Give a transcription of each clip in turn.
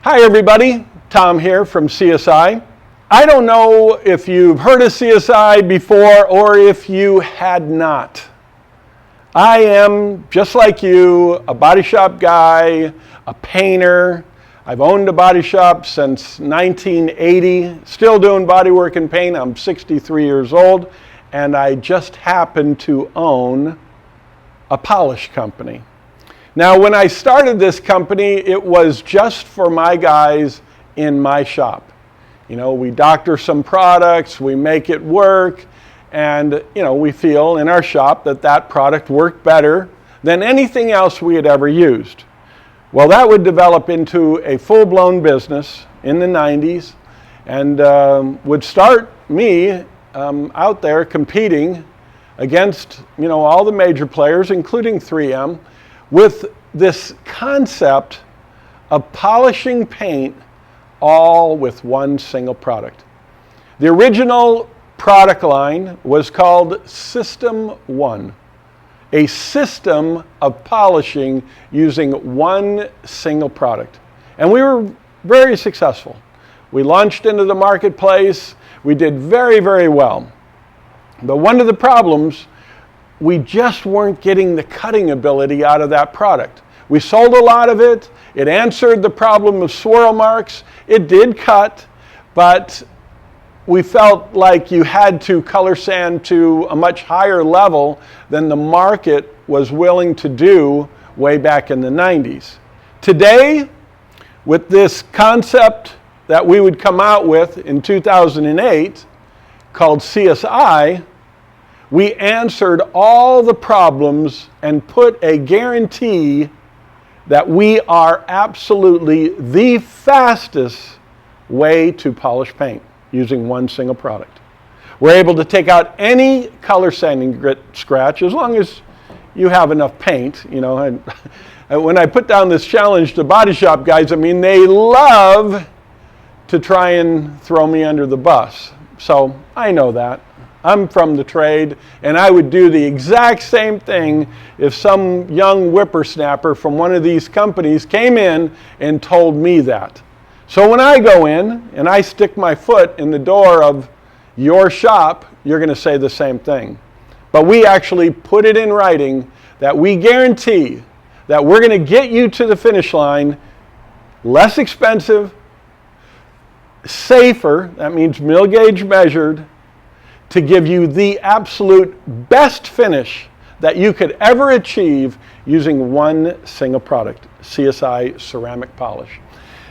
Hi everybody, Tom here from CSI. I don't know if you've heard of CSI before or if you had not. I am, just like you, a body shop guy, a painter. I've owned a body shop since 1980, still doing body work and paint. I'm 63 years old, and I just happen to own a polish company. Now, when I started this company, it was just for my guys in my shop. You know, we doctor some products, we make it work, and we feel in our shop that that product worked better than anything else we had ever used. Well, that would develop into a full-blown business in the 90s and would start me out there competing against all the major players, including 3M, with this concept of polishing paint all with one single product. The original product line was called System 1, a system of polishing using one single product. And we were very successful. We launched into the marketplace. We did very, very well. But one of the problems, we just weren't getting the cutting ability out of that product. We sold a lot of it. It answered the problem of swirl marks. It did cut, but we felt like you had to color sand to a much higher level than the market was willing to do way back in the 90s. Today, with this concept that we would come out with in 2008 called CSI, we answered all the problems and put a guarantee that we are absolutely the fastest way to polish paint using one single product. We're able to take out any color sanding grit scratch as long as you have enough paint. And when I put down this challenge to body shop guys, they love to try and throw me under the bus. So I know that. I'm from the trade, and I would do the exact same thing if some young whippersnapper from one of these companies came in and told me that. So when I go in and I stick my foot in the door of your shop, you're going to say the same thing. But we actually put it in writing that we guarantee that we're going to get you to the finish line less expensive, safer, that means mill gauge measured, to give you the absolute best finish that you could ever achieve using one single product, CSI Ceramic Polish.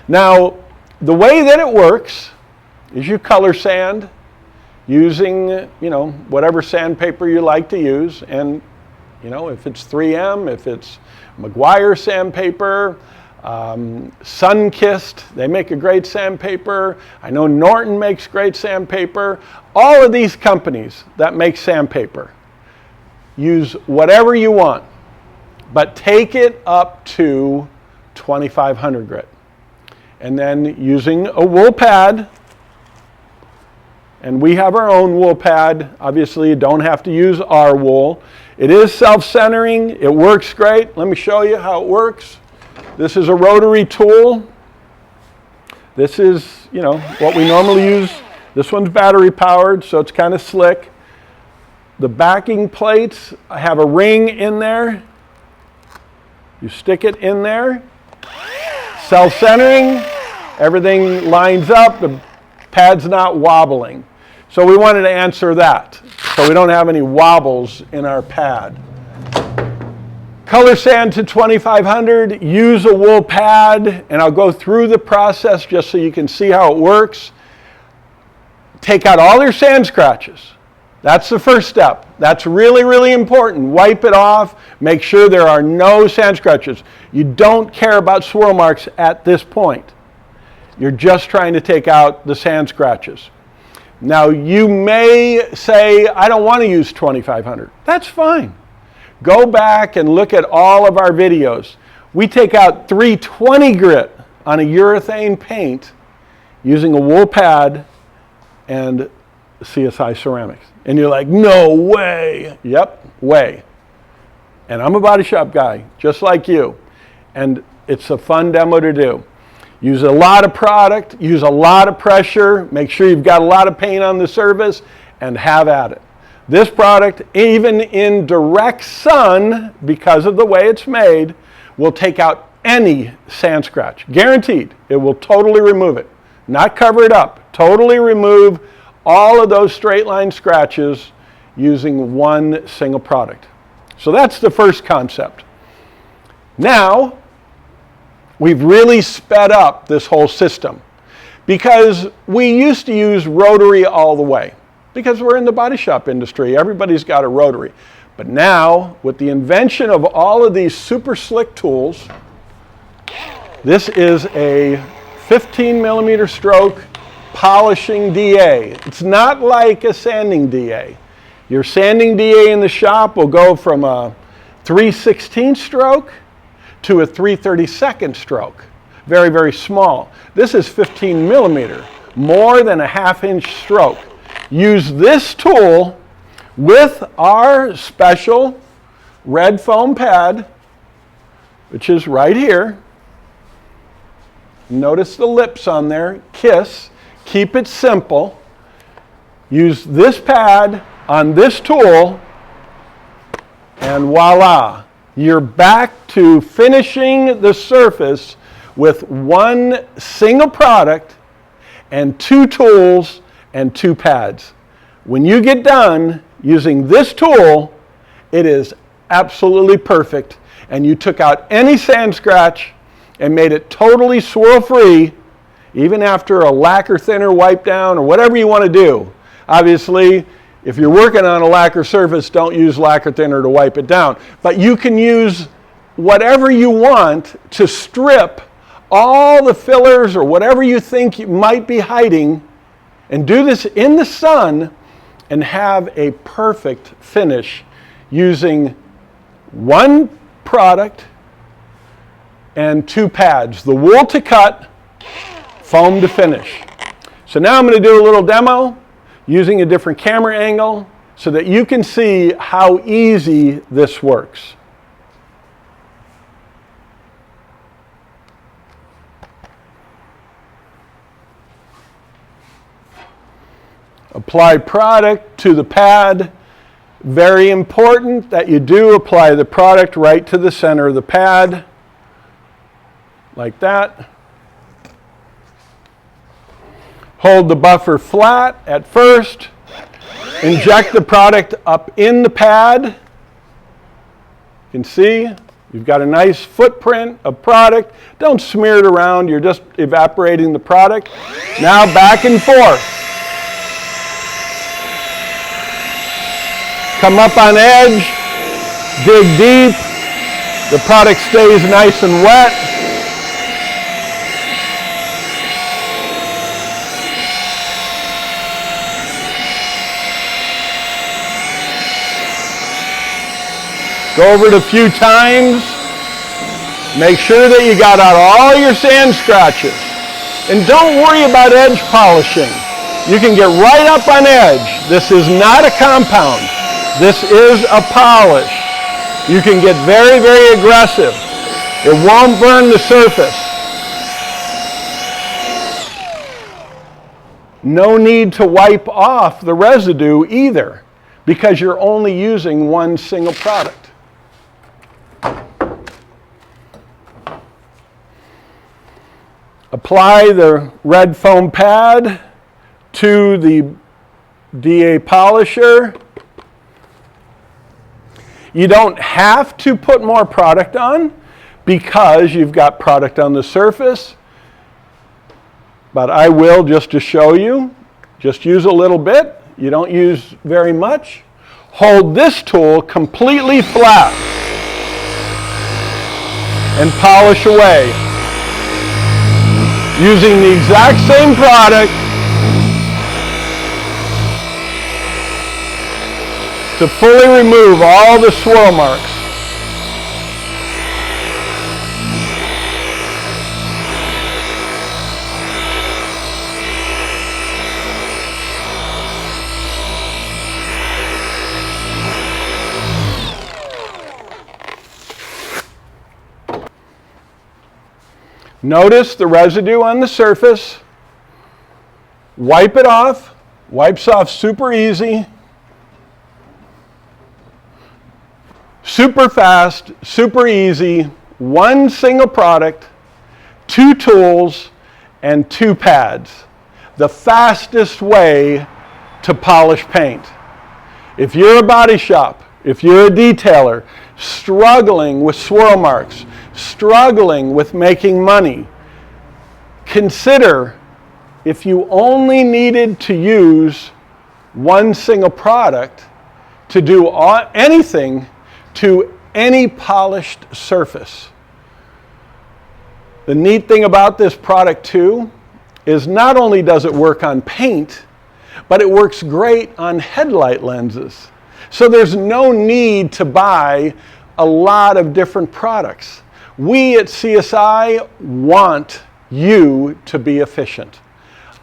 Now, the way that it works is you color sand using, whatever sandpaper you like to use. And, if it's 3M, if it's Meguiar sandpaper, Sun-Kissed, they make a great sandpaper. I know Norton makes great sandpaper. All of these companies that make sandpaper use whatever you want, but take it up to 2500 grit. And then using a wool pad, and we have our own wool pad. Obviously, you don't have to use our wool. It is self-centering. It works great. Let me show you how it works. This is a rotary tool. This is, what we normally use. This one's battery powered, so it's kind of slick. The backing plates have a ring in there. You stick it in there. Self-centering, everything lines up, the pad's not wobbling. So we wanted to answer that, so we don't have any wobbles in our pad. Color sand to 2500, use a wool pad, and I'll go through the process just so you can see how it works. Take out all your sand scratches. That's the first step. That's really, really important. Wipe it off. Make sure there are no sand scratches. You don't care about swirl marks at this point. You're just trying to take out the sand scratches. Now, you may say, I don't want to use 2500. That's fine. Go back and look at all of our videos. We take out 320 grit on a urethane paint using a wool pad and CSI Ceram-X. And you're like, no way. Yep, way. And I'm a body shop guy, just like you. And it's a fun demo to do. Use a lot of product, use a lot of pressure, make sure you've got a lot of paint on the surface, and have at it. This product, even in direct sun, because of the way it's made, will take out any sand scratch. Guaranteed. It will totally remove it. Not cover it up. Totally remove all of those straight line scratches using one single product. So that's the first concept. Now, we've really sped up this whole system because we used to use rotary all the way because we're in the body shop industry. Everybody's got a rotary. But now, with the invention of all of these super slick tools, this is a 15 millimeter stroke polishing DA. It's not like a sanding DA. Your sanding DA in the shop will go from a 3/16 stroke to a 3/32 stroke. Very, very small. This is 15 millimeter, more than a ½ inch stroke. Use this tool with our special red foam pad, which is right here. Notice the lips on there, kiss, keep it simple. Use this pad on this tool, and voila. You're back to finishing the surface with one single product and 2 tools and 2 pads. When you get done using this tool, it is absolutely perfect, and you took out any sand scratch and made it totally swirl free, even after a lacquer thinner wipe down or whatever you want to do. Obviously, if you're working on a lacquer surface, don't use lacquer thinner to wipe it down. But you can use whatever you want to strip all the fillers or whatever you think you might be hiding, and do this in the sun and have a perfect finish using one product and 2 pads. The wool to cut, foam to finish. So now I'm going to do a little demo using a different camera angle so that you can see how easy this works. Apply product to the pad. Very important that you do apply the product right to the center of the pad, like that. Hold the buffer flat at first. Inject the product up in the pad. You can see you've got a nice footprint of product. Don't smear it around, you're just evaporating the product. Now back and forth. Come up on edge, dig deep. The product stays nice and wet. Go over it a few times. Make sure that you got out all your sand scratches. And don't worry about edge polishing. You can get right up on edge. This is not a compound. This is a polish. You can get very, very aggressive. It won't burn the surface. No need to wipe off the residue either, because you're only using one single product. Apply the red foam pad to the DA polisher. You don't have to put more product on because you've got product on the surface, but I will just to show you. Just use a little bit. You don't use very much. Hold this tool completely flat and polish away using the exact same product to fully remove all the swirl marks. Notice the residue on the surface. Wipe it off. Wipes off super easy. Super fast, super easy. One single product, 2 tools, and 2 pads. The fastest way to polish paint. If you're a body shop, if you're a detailer, struggling with swirl marks, struggling with making money, consider if you only needed to use one single product to do anything to any polished surface. The neat thing about this product too is not only does it work on paint, but it works great on headlight lenses. So there's no need to buy a lot of different products. We at CSI want you to be efficient.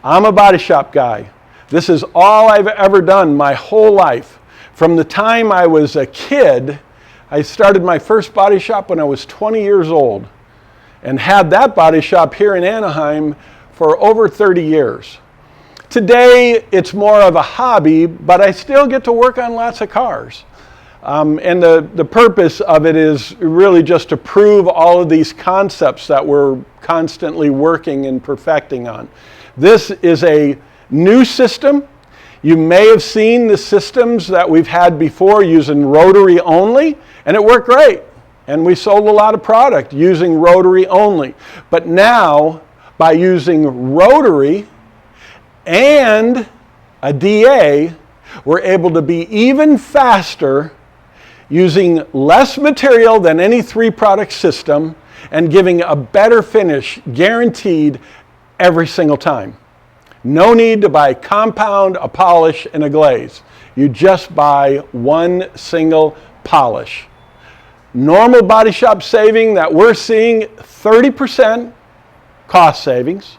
I'm a body shop guy. This is all I've ever done my whole life. From the time I was a kid, I started my first body shop when I was 20 years old and had that body shop here in Anaheim for over 30 years. Today, it's more of a hobby, but I still get to work on lots of cars. And the purpose of it is really just to prove all of these concepts that we're constantly working and perfecting on. This is a new system. You may have seen the systems that we've had before using rotary only, and it worked great. And we sold a lot of product using rotary only. But now, by using rotary and a DA, we're able to be even faster using less material than any 3-product system and giving a better finish guaranteed every single time. No need to buy compound, a polish, and a glaze. You just buy one single polish. Normal body shop saving that we're seeing 30% cost savings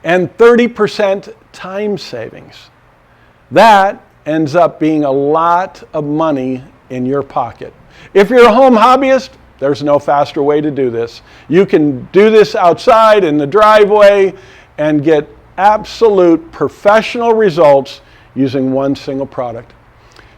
and 30% time savings. That ends up being a lot of money in your pocket. If you're a home hobbyist, there's no faster way to do this. You can do this outside in the driveway and get absolute professional results using one single product.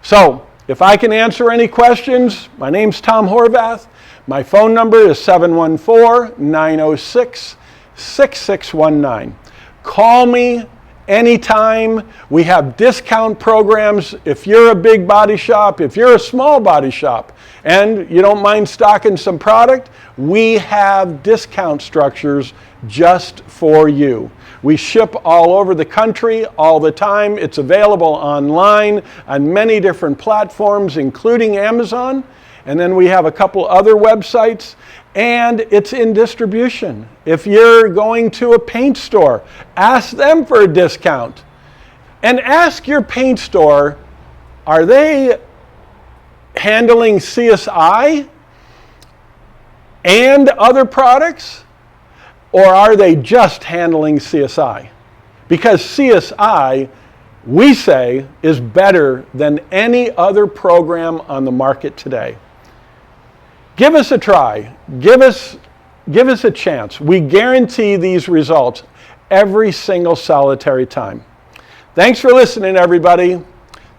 So, if I can answer any questions, my name's Tom Horvath. My phone number is 714-906-6619. Call me anytime. We have discount programs. If you're a big body shop, if you're a small body shop, and you don't mind stocking some product, we have discount structures just for you. We ship all over the country all the time. It's available online on many different platforms, including Amazon. And then we have a couple other websites, and it's in distribution. If you're going to a paint store, ask them for a discount. And ask your paint store, are they handling CSI and other products? Or are they just handling CSI? Because CSI, we say, is better than any other program on the market today. Give us a try. Give us a chance. We guarantee these results every single solitary time. Thanks for listening, everybody.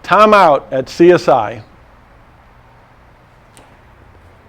Tom out at CSI.